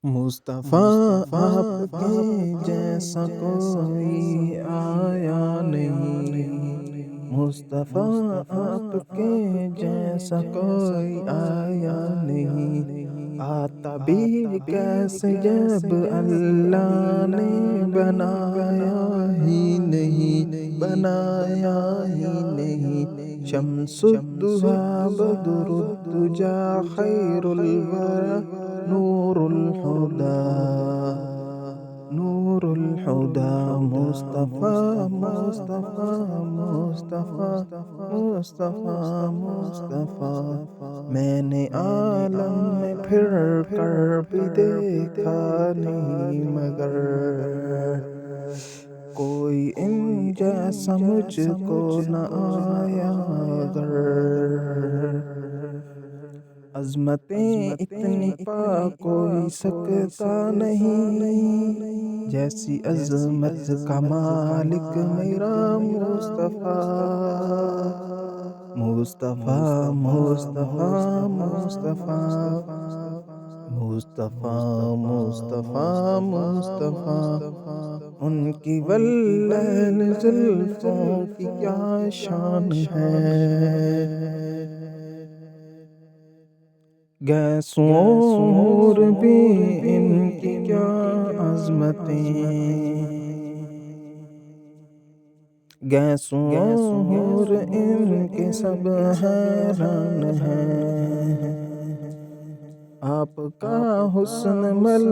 مصطفیٰ آپ کے جیسا کوئی آیا نہیں، مصطفیٰ آپ کے جیسا کوئی آیا نہیں، آتا بھی کیسے جب اللہ نے بنایا ہی نہیں، بنایا ہی نہیں۔ شمس الضحیٰ بدر الدجا خیر الورى نور الہدیٰ، نور الہدیٰ، مصطفیٰ مصطفیٰ مصطفیٰ مصطفیٰ مصطفیٰ۔ میں نے عالم میں پھر کر بھی دیکھا نہیں، مگر کوئی ان جیسا مجھ کو نہ آیا گر۔ عظمتیں اتنی پا کوئی سکتا نہیں، جیسی عظمت کا مالک میرا مصطفیٰ، مصطفیٰ مصطفیٰ مصطفیٰ مصطفیٰ مصطفیٰ مصطفیٰ۔ ان کی واللیل زلفوں کی کیا شان ہے، گیسوں اور بھی ان کی کیا عظمتیں، گیسوں اور ان کے سب حیران ہیں۔ آپ کا حسن مل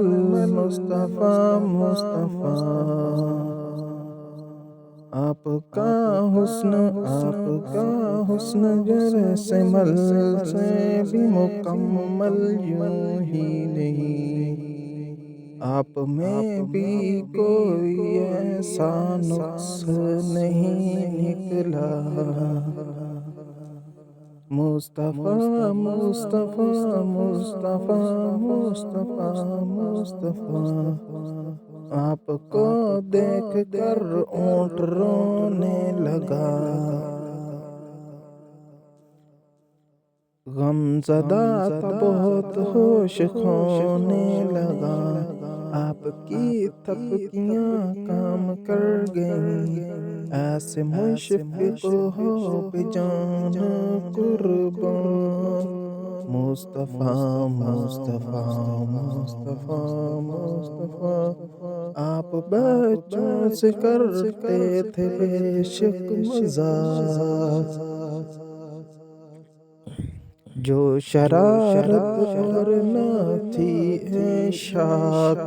مصطفیٰ مصطفیٰ، آپ کا حسن جیسے مل سے بھی مکمل یوں ہی نہیں، آپ میں بھی کوئی ایسا نقص نہیں نکلا۔ مصطفیٰ مصطفیٰ مصطفیٰ مصطفیٰ مصطفیٰ، آپ کو دیکھ کر اونٹ رونے لگا، غم زدہ تھا بہت ہوش کھونے لگا، آپ کی تھپکیاں کام کر گئیں، ایسے مشفق ہو پہ جان قربان۔ مصطفیٰ مصطفیٰ مصطفیٰ مصطفیٰ، آپ بچوں سے کرتے تھے بے شک مذاق، جو شرارت اور نہ تھی اشاعت،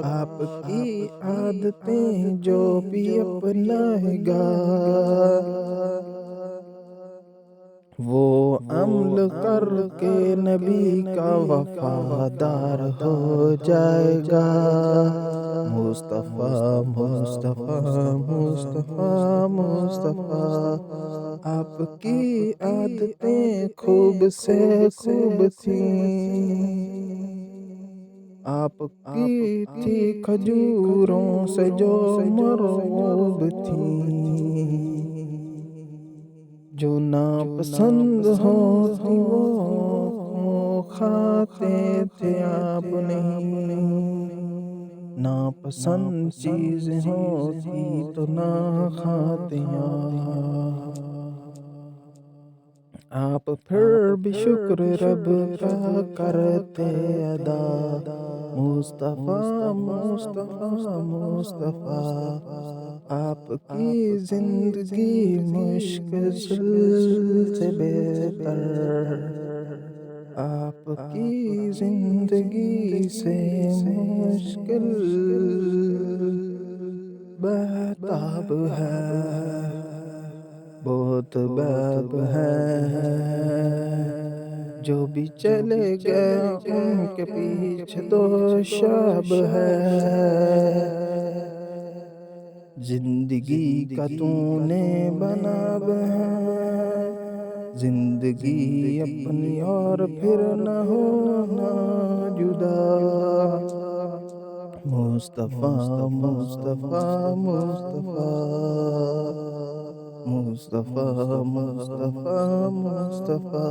آپ کی عادتیں جو بھی اپنائے گا، وہ عمل کر کے نبی کا وفادار ہو جائے گا۔ مصطفیٰ مصطفیٰ مصطفیٰ مصطفیٰ، آپ کی عادتیں خوب سے خوب تھیں، آپ کی تھی کھجوروں سے جو مرغوب تھیں، جو ناپسند ہوتی وہ کھاتے تھے آپ نہیں، ناپسند چیز ہوتی تو نہ کھاتے آپ، پھر بھی شکر رب کا کرتے ادا۔ مصطفیٰ مصطفیٰ مصطفیٰ، آپ کی زندگی مشکل سے بہتر، آپ کی زندگی سے مشکل بہتاب ہے، بہت باب ہے، جو بھی چلے گئے ان کے پیچھے دو شاب ہے۔ زندگی کا تو نے بنا ہے، زندگی اپنی اور پھر نہ ہونا جدا۔ مصطفیٰ مصطفیٰ مصطفیٰ مصطفیٰ مصطفیٰ مصطفیٰ۔